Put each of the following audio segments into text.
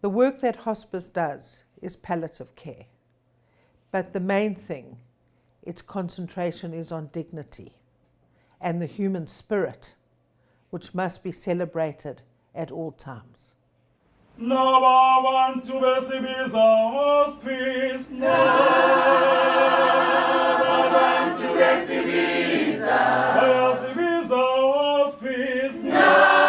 The work that hospice does is palliative care, but the main thing, its concentration is on dignity and the human spirit, which must be celebrated at all times. Now I want to be hospice. Now I want to be hospice. Now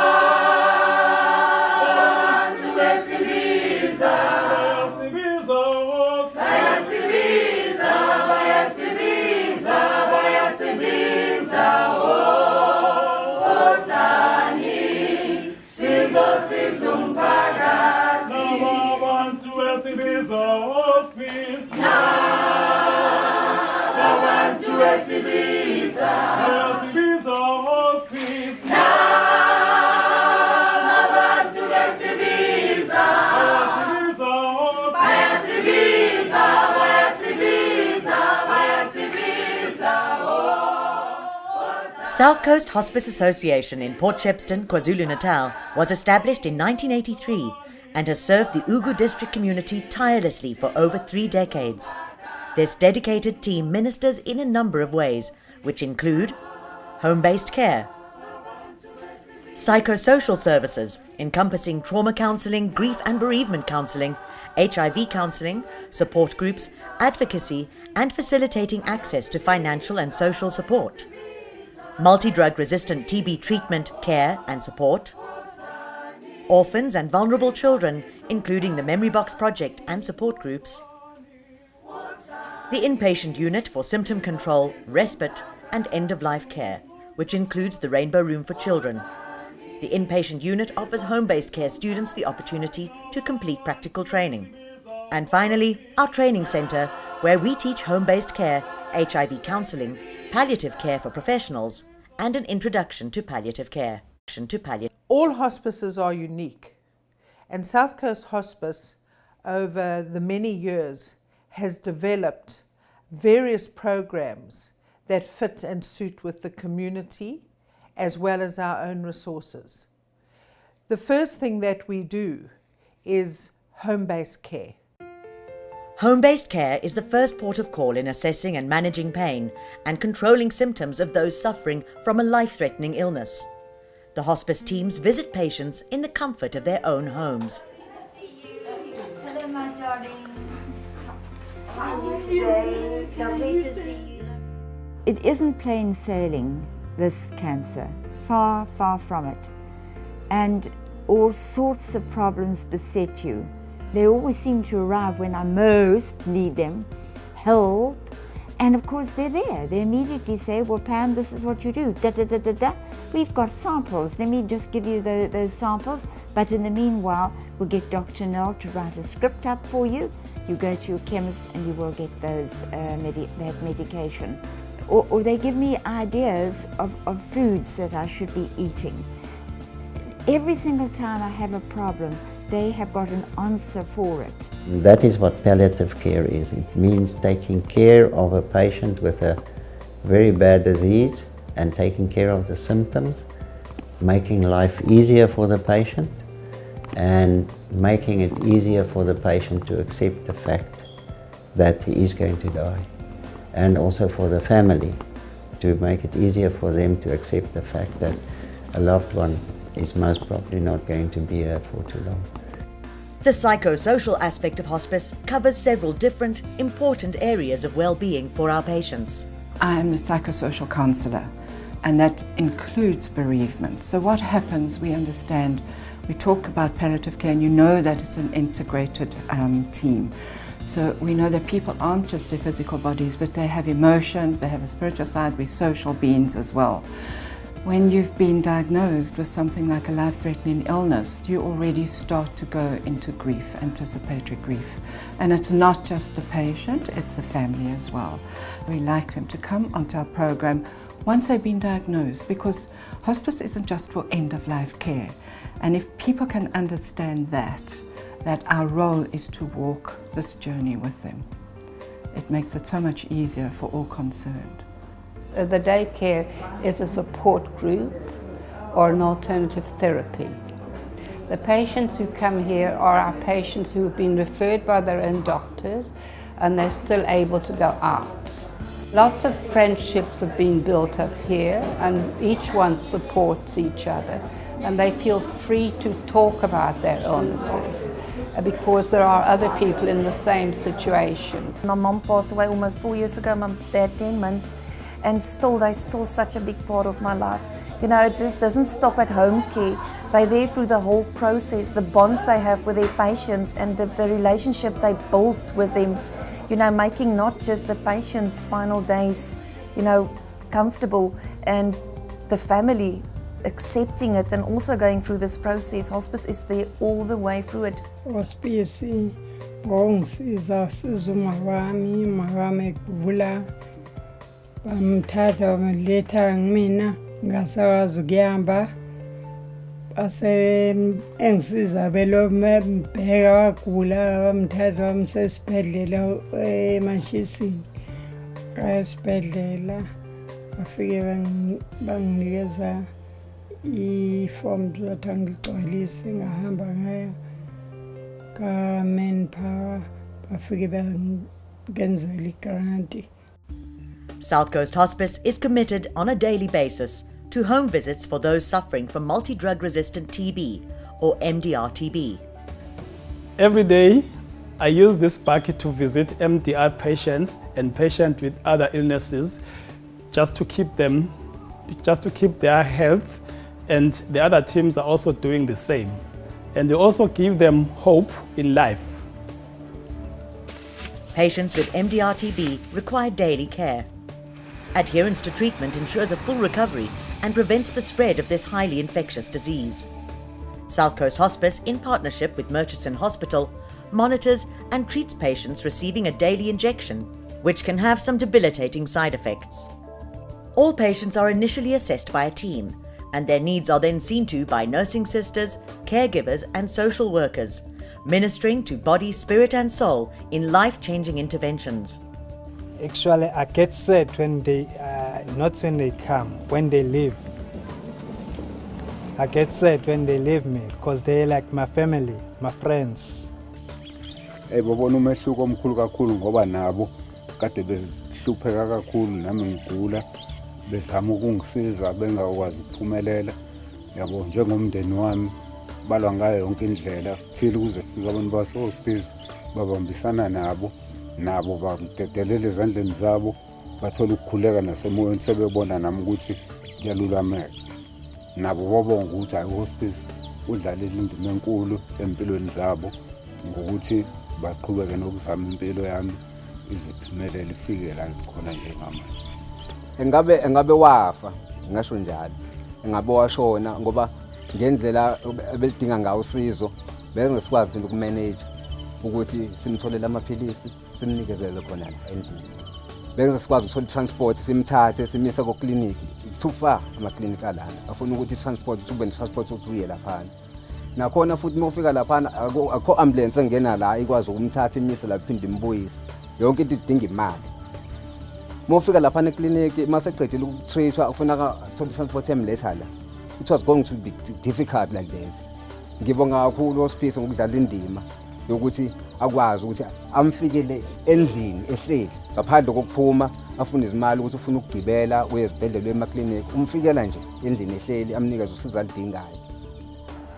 South Coast Hospice Association in Port Shepstone, KwaZulu-Natal was established in 1983 and has served the Ugu district community tirelessly for over 3 decades. This dedicated team ministers in a number of ways, which include home-based care, psychosocial services encompassing trauma counselling, grief and bereavement counselling, HIV counselling, support groups, advocacy and facilitating access to financial and social support, multi-drug resistant TB treatment, care and support, orphans and vulnerable children, including the Memory Box Project and support groups, the inpatient unit for symptom control, respite and end-of-life care, which includes the Rainbow Room for Children. The inpatient unit offers home-based care students the opportunity to complete practical training. And finally, our training centre, where we teach home-based care, HIV counselling, palliative care for professionals, and an introduction to palliative care. All hospices are unique, and South Coast Hospice, over the many years, has developed various programs that fit and suit with the community, as well as our own resources. The first thing that we do is home-based care. Home-based care is the first port of call in assessing and managing pain and controlling symptoms of those suffering from a life-threatening illness. The hospice teams visit patients in the comfort of their own homes. Hello, my darling. How are you today? Lovely to see you. It isn't plain sailing, this cancer. Far, far from it. And all sorts of problems beset you. They always seem to arrive when I most need them, help, and of course they're there. They immediately say, well, Pam, this is what you do, da da da da da. We've got samples, let me just give you those samples, but in the meanwhile, we'll get Dr. Nell to write a script up for you. You go to your chemist and you will get that medication. Or they give me ideas of foods that I should be eating. Every single time I have a problem, they have got an answer for it. That is what palliative care is. It means taking care of a patient with a very bad disease and taking care of the symptoms, making life easier for the patient and making it easier for the patient to accept the fact that he is going to die, and also for the family to make it easier for them to accept the fact that a loved one is most probably not going to be here for too long. The psychosocial aspect of hospice covers several different, important areas of well-being for our patients. I am the psychosocial counsellor, and that includes bereavement. So what happens, we understand, we talk about palliative care, and you know that it's an integrated team. So we know that people aren't just their physical bodies, but they have emotions, they have a spiritual side, we're social beings as well. When you've been diagnosed with something like a life-threatening illness, you already start to go into grief, anticipatory grief. And it's not just the patient, it's the family as well. We like them to come onto our program once they've been diagnosed, because hospice isn't just for end-of-life care. And if people can understand that our role is to walk this journey with them, it makes it so much easier for all concerned. The daycare is a support group or an alternative therapy. The patients who come here are our patients who have been referred by their own doctors and they're still able to go out. Lots of friendships have been built up here and each one supports each other and they feel free to talk about their illnesses because there are other people in the same situation. My mom passed away almost 4 years ago, my dad 10 months, and they're still such a big part of my life. You know, it just doesn't stop at home care. They're there through the whole process, the bonds they have with their patients and the relationship they build with them, you know, making not just the patient's final days, you know, comfortable, and the family accepting it and also going through this process. Hospice is there all the way through it. Hospice ngongisiza umawami kuvula bamthatha bamletha ngimina ngasakwazi ukuyamba base engisiza belo mbheka wagula bamthatha bamsesibhedlela eMashisini esibhedlela bafike banginikeza iform zokuthi ngigcwalise ngahamba ngayo ka-manpower bafike bangenzela igranti. South Coast Hospice is committed on a daily basis to home visits for those suffering from multi-drug resistant TB or MDR-TB. Every day, I use this bucket to visit MDR patients and patients with other illnesses just to keep their health, and the other teams are also doing the same. And they also give them hope in life. Patients with MDR-TB require daily care. Adherence to treatment ensures a full recovery and prevents the spread of this highly infectious disease. South Coast Hospice, in partnership with Murchison Hospital, monitors and treats patients receiving a daily injection, which can have some debilitating side effects. All patients are initially assessed by a team, and their needs are then seen to by nursing sisters, caregivers and social workers, ministering to body, spirit and soul in life-changing interventions. Actually, I get sad when they, not when they come, when they leave. I get sad when they leave me because they're like my family, my friends. Babona umehluko omkhulu kakhulu ngoba nabo kade behlupheka kakhulu nami ngigula bezama ukungisiza bengakwazi ukuphumelela yabo njengomndeni wami balwa ngayo yonke indlela thile ukuze kufike abantu base-hospice babambisana nabo badedelele ezandleni zabo bathola ukukhuleka nasemoyeni sebebona nami ukuthi kuyalulameka nabo babonga ukuthi i-hospice udlalile indima enkulu empilweni zabo ngokuthi baqhubeke nokuzama impilo yami iziphumelele ifike la khona njengamanje. Engabe wafa ngisho njalo engabe washona ngoba ngendlela ebelidinga ngawo usizo bengesikwazi ukumanage ukuthi simtholele amaphilisi simnikezele khona endlini. Bengesikwazi ukuthola transport simthathe simise ko clinic. It's too far ama clinic alana. Afuna ukuthi transport ube transport ukuthi uye lapha. Nakhona futhi mawufika lapha akho ambulance engena la ikwazi ukumthatha imise la iphinde imbuyise. Yonke into idinga imali. Mawufika lapha eclinic maseqedile ukutrace ufuna ukuthola transport emletha la. It was going to be difficult like this. Ngibonga kakhulu hospice ngokudlala indima yokuthi akwazi ukuthi amfikele endlini ehleli ngaphandle kokuphuma afuna izimali ukuthi ufuna ukugibela uye ezibhedlela emaclinic umfikela nje endlini ehleli amnikeza usizo alidingayo.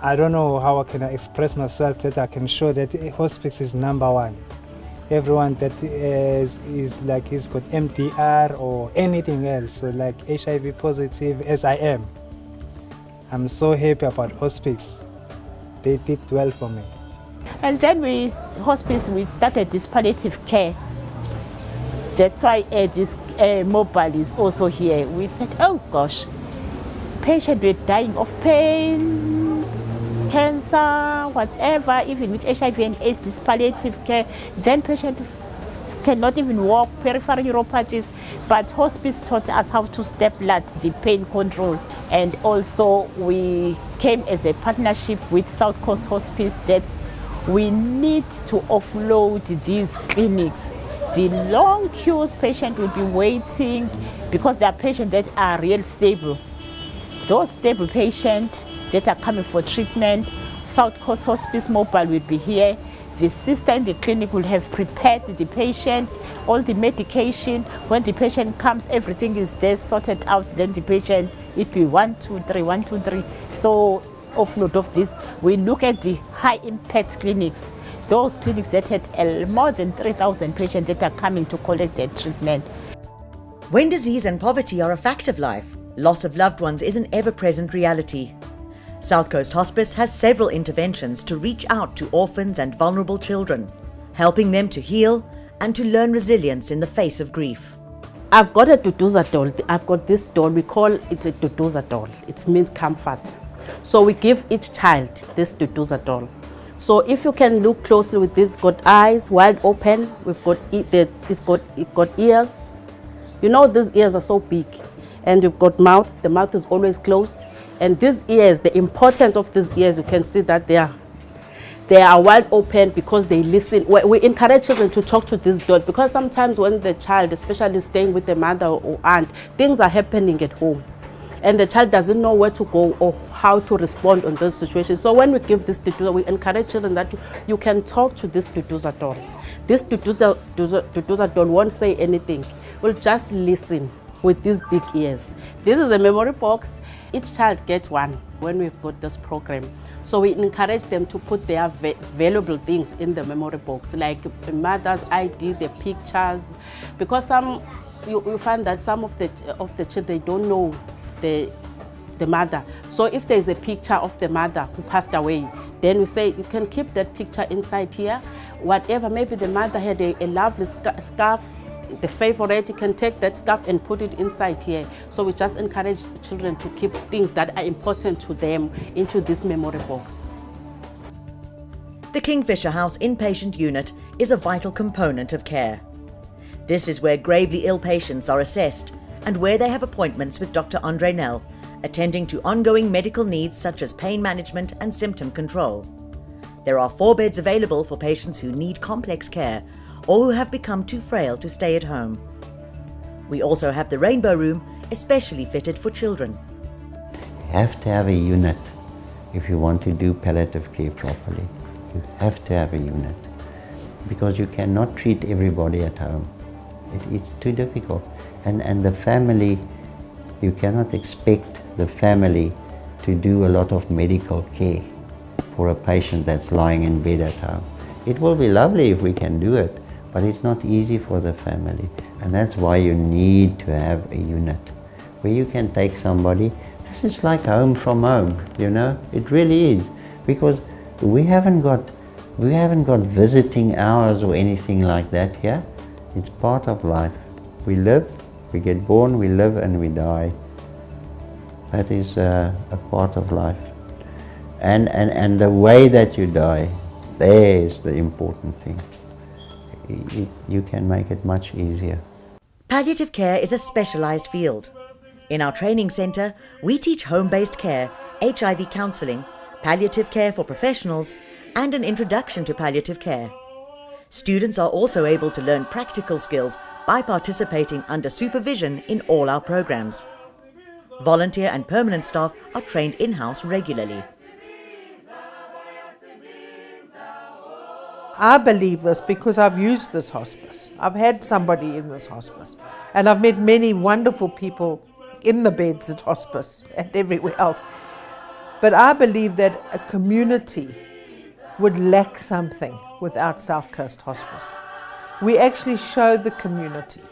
I don't know how I can express myself that I can show that hospice is number one. Everyone that is like he's got MDR or anything else, like HIV positive as I am. I'm so happy about hospice. They did well for me. And then we started this palliative care. That's why this mobile is also here. We said, oh gosh, patients were dying of pain, cancer, whatever, even with HIV and AIDS, this palliative care, then patients cannot even walk, peripheral neuropathies, but hospice taught us how to step-lat the pain control. And also we came as a partnership with South Coast Hospice that we need to offload these clinics. The long queues, patients will be waiting because there are patients that are real stable. Those stable patients that are coming for treatment, South Coast Hospice mobile will be here. The sister in the clinic will have prepared the patient, all the medication. When the patient comes, everything is there sorted out. Then the patient, it will be 1, 2, 3, 1, 2, 3. So offload of this. We look at the high impact clinics. Those clinics that had more than 3,000 patients that are coming to collect their treatment. When disease and poverty are a fact of life, loss of loved ones is an ever-present reality. South Coast Hospice has several interventions to reach out to orphans and vulnerable children, helping them to heal and to learn resilience in the face of grief. I've got a Duduza doll. I've got this doll. We call it a Duduza doll. It means comfort. So we give each child this Duduza doll. So if you can look closely with this, it's got eyes wide open. We've got it got ears. You know, these ears are so big, and you've got mouth. The mouth is always closed, and these ears, the importance of these ears, you can see that they are wide open because they listen. We encourage children to talk to this doll because sometimes when the child, especially staying with the mother or aunt, things are happening at home, and the child doesn't know where to go or how to respond on those situations. So when we give this Duduza, we encourage children that you can talk to this Duduza doll. This Duduza doll won't say anything. Will just listen with these big ears. This is a memory box. Each child gets one when we've got this program. So we encourage them to put their valuable things in the memory box, like the mother's ID, the pictures, because you find that some of the children, they don't know the mother. So if there's a picture of the mother who passed away, then we say you can keep that picture inside here. Whatever, maybe the mother had a lovely scarf, the favorite, you can take that scarf and put it inside here. So we just encourage children to keep things that are important to them into this memory box. The Kingfisher House inpatient unit is a vital component of care. This is where gravely ill patients are assessed and where they have appointments with Dr. Andre Nell, attending to ongoing medical needs such as pain management and symptom control. There are 4 beds available for patients who need complex care or who have become too frail to stay at home. We also have the Rainbow Room, especially fitted for children. You have to have a unit if you want to do palliative care properly. You have to have a unit because you cannot treat everybody at home. It's too difficult. And the family, you cannot expect the family to do a lot of medical care for a patient that's lying in bed at home. It will be lovely if we can do it, but it's not easy for the family. And that's why you need to have a unit where you can take somebody. This is like home from home, you know, it really is. Because we haven't got visiting hours or anything like that here. It's part of life. We live, we get born, we live and we die. That is a part of life. And the way that you die, there's the important thing. You can make it much easier. Palliative care is a specialised field. In our training centre, we teach home-based care, HIV counselling, palliative care for professionals, and an introduction to palliative care. Students are also able to learn practical skills by participating under supervision in all our programs. Volunteer and permanent staff are trained in-house regularly. I believe this because I've used this hospice. I've had somebody in this hospice, and I've met many wonderful people in the beds at hospice and everywhere else. But I believe that a community would lack something without South Coast Hospice. We actually show the community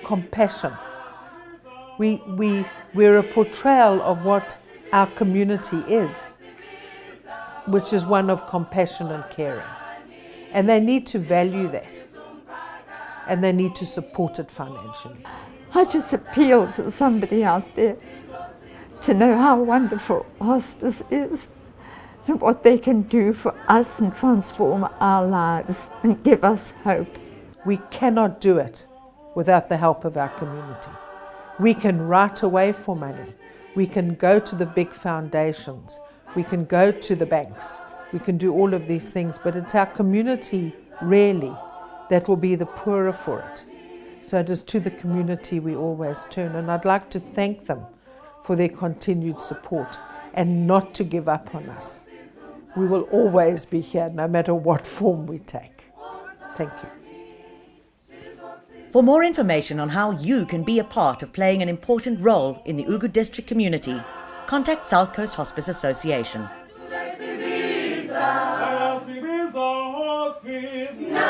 compassion. We're a portrayal of what our community is, which is one of compassion and caring. And they need to value that, and they need to support it financially. I just appeal to somebody out there to know how wonderful hospice is and what they can do for us and transform our lives and give us hope. We cannot do it without the help of our community. We can write away for money. We can go to the big foundations. We can go to the banks. We can do all of these things, but it's our community, really, that will be the poorer for it. So it is to the community we always turn, and I'd like to thank them for their continued support and not to give up on us. we will always be here, no matter what form we take. Thank you. For more information on how you can be a part of playing an important role in the Ugu district community, contact South Coast Hospice Association. Hospice.